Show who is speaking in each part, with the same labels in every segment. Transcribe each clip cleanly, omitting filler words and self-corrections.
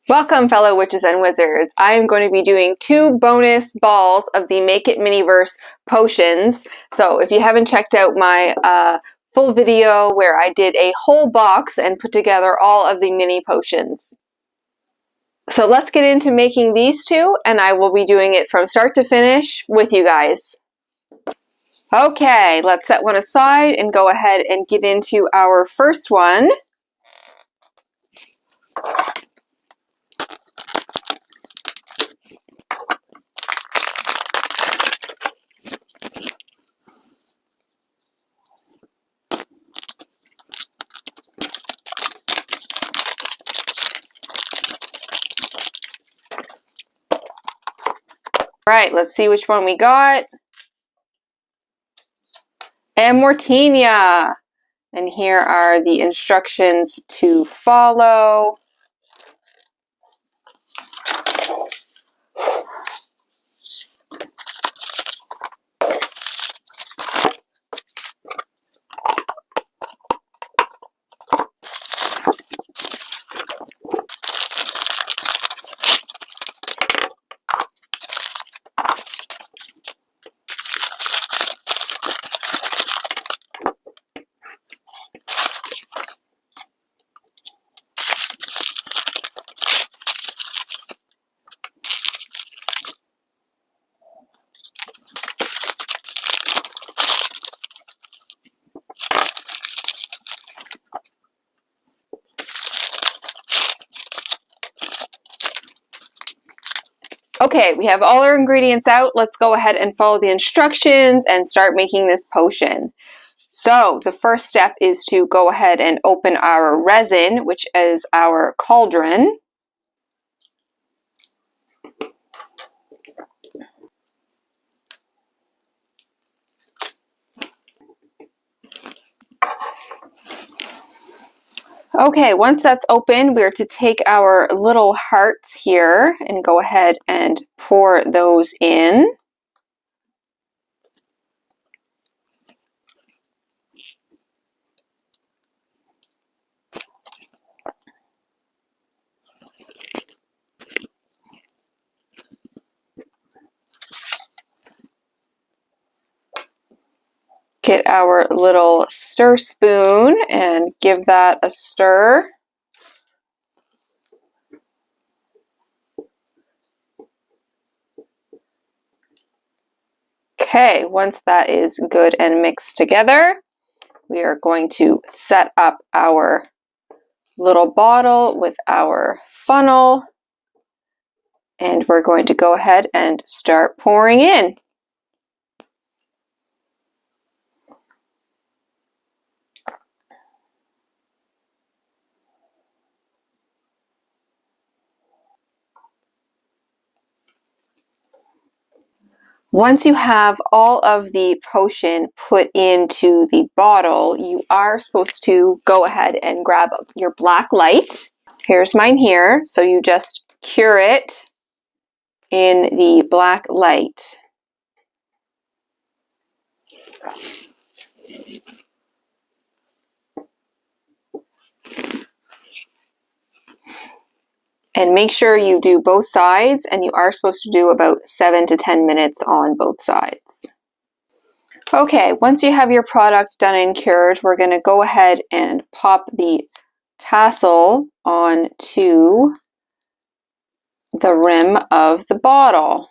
Speaker 1: Welcome, fellow witches and wizards. I am going to be doing 2 bonus balls of the Make It Miniverse potions. So if you haven't checked out my full video where I did a whole box and put together all of the mini potions. So let's get into making these 2, and I will be doing it from start to finish with you guys. Okay, let's set one aside and go ahead and get into our first one. Right, let's see which one we got. Amortinia. And here are the instructions to follow. Okay, we have all our ingredients out. Let's go ahead and follow the instructions and start making this potion. So the first step is to go ahead and open our resin, which is our cauldron. Okay, once that's open, we're to take our little hearts here and go ahead and pour those in. Get our little stir spoon and give that a stir. Okay, once that is good and mixed together, we are going to set up our little bottle with our funnel, and we're going to go ahead and start pouring in. Once you have all of the potion put into the bottle, you are supposed to go ahead and grab your black light. Here's mine here. So you just cure it in the black light. And make sure you do both sides, and you are supposed to do about 7 to 10 minutes on both sides. Okay, once you have your product done and cured, we're going to go ahead and pop the tassel onto the rim of the bottle.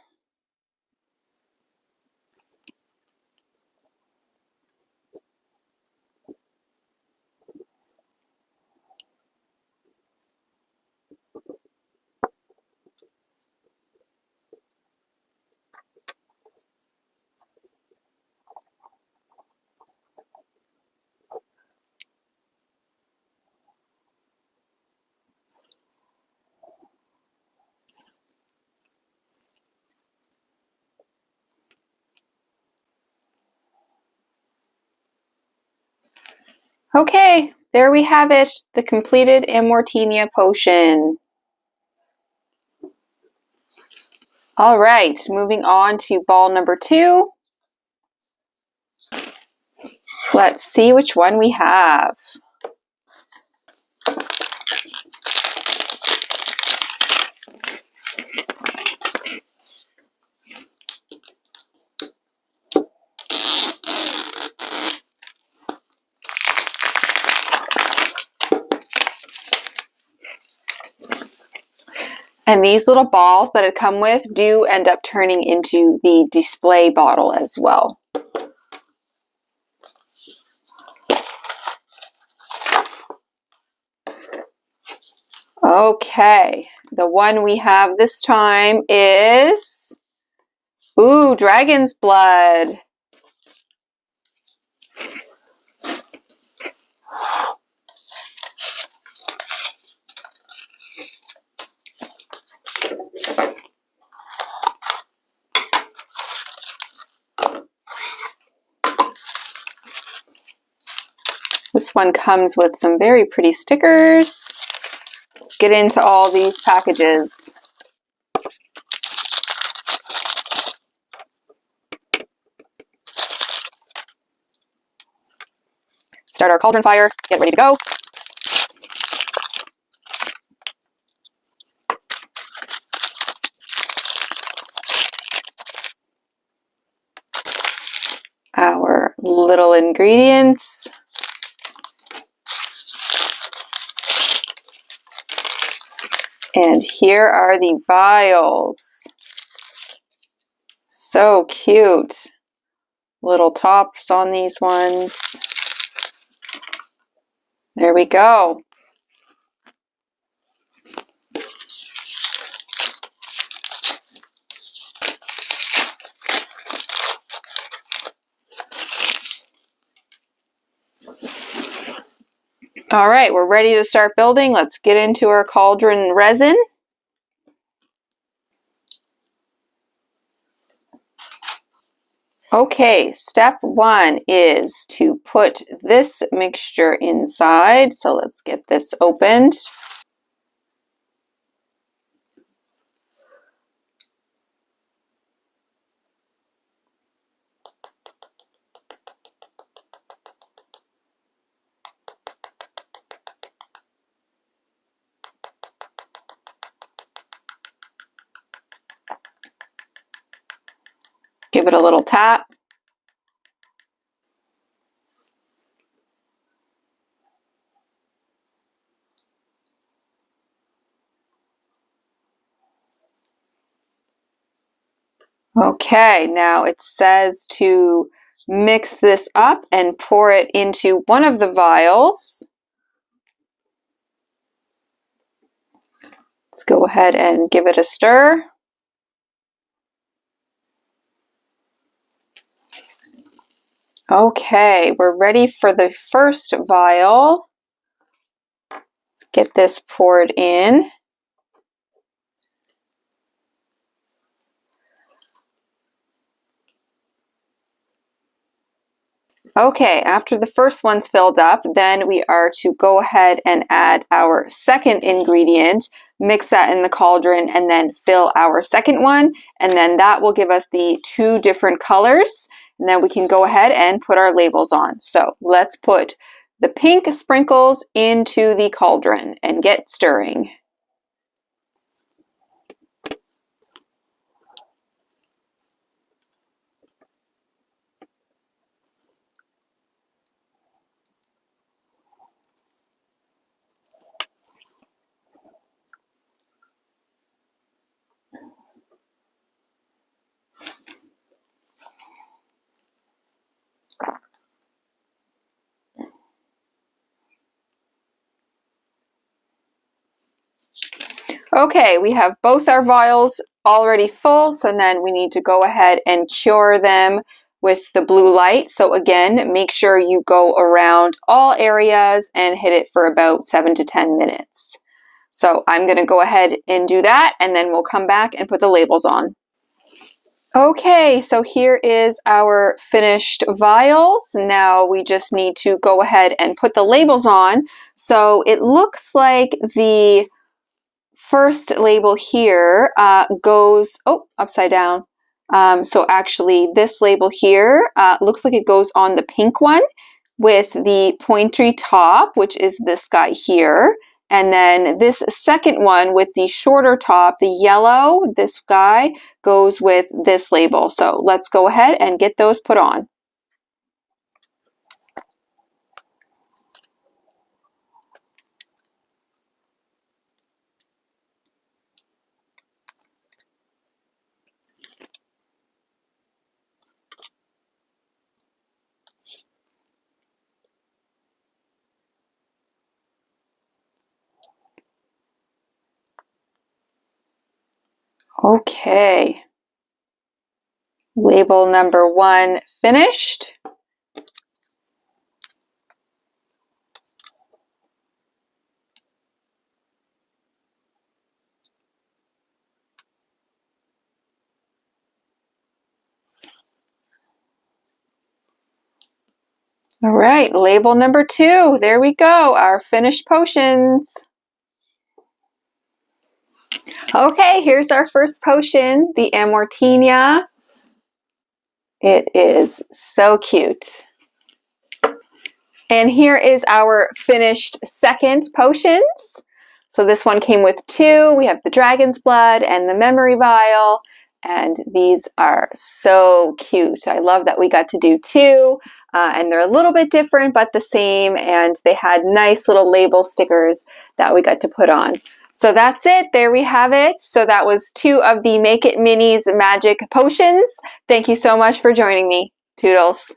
Speaker 1: Okay, there we have it, the completed Amortinia potion. All right, moving on to ball number 2. Let's see which one we have. And these little balls that it come with do end up turning into the display bottle as well. Okay, the one we have this time is, ooh, dragon's blood. This one comes with some very pretty stickers. Let's get into all these packages. Start our cauldron fire, get ready to go. Our little ingredients. And here are the vials. So cute. Little tops on these ones. There we go. All right, we're ready to start building. Let's get into our cauldron resin. Okay, step one is to put this mixture inside. So let's get this opened. Give it a little tap. Okay, now it says to mix this up and pour it into one of the vials. Let's go ahead and give it a stir. Okay, we're ready for the first vial. Let's get this poured in. Okay, after the first one's filled up, then we are to go ahead and add our second ingredient, mix that in the cauldron, and then fill our second one, and then that will give us the two different colors, and then we can go ahead and put our labels on. So let's put the pink sprinkles into the cauldron and get stirring. Okay, we have both our vials already full, so then we need to go ahead and cure them with the blue light. So again, make sure you go around all areas and hit it for about 7 to 10 minutes. So I'm going to go ahead and do that, and then we'll come back and put the labels on. Okay, so here is our finished vials. Now we just need to go ahead and put the labels on. So it looks like the first label here goes, upside down. So actually this label here looks like it goes on the pink one with the pointy top, which is this guy here. And then this second one with the shorter top, the yellow, this guy goes with this label. So let's go ahead and get those put on. Okay. Label number 1 finished. All right, label number 2. There we go, our finished potions. Okay, here's our first potion, the Amortinia. It is so cute. And here is our finished second potions. So this one came with 2. We have the dragon's blood and the memory vial. And these are so cute. I love that we got to do 2. And they're a little bit different, but the same. And they had nice little label stickers that we got to put on. So that's it. There we have it. So that was 2 of the Make It Minis magic potions. Thank you so much for joining me. Toodles.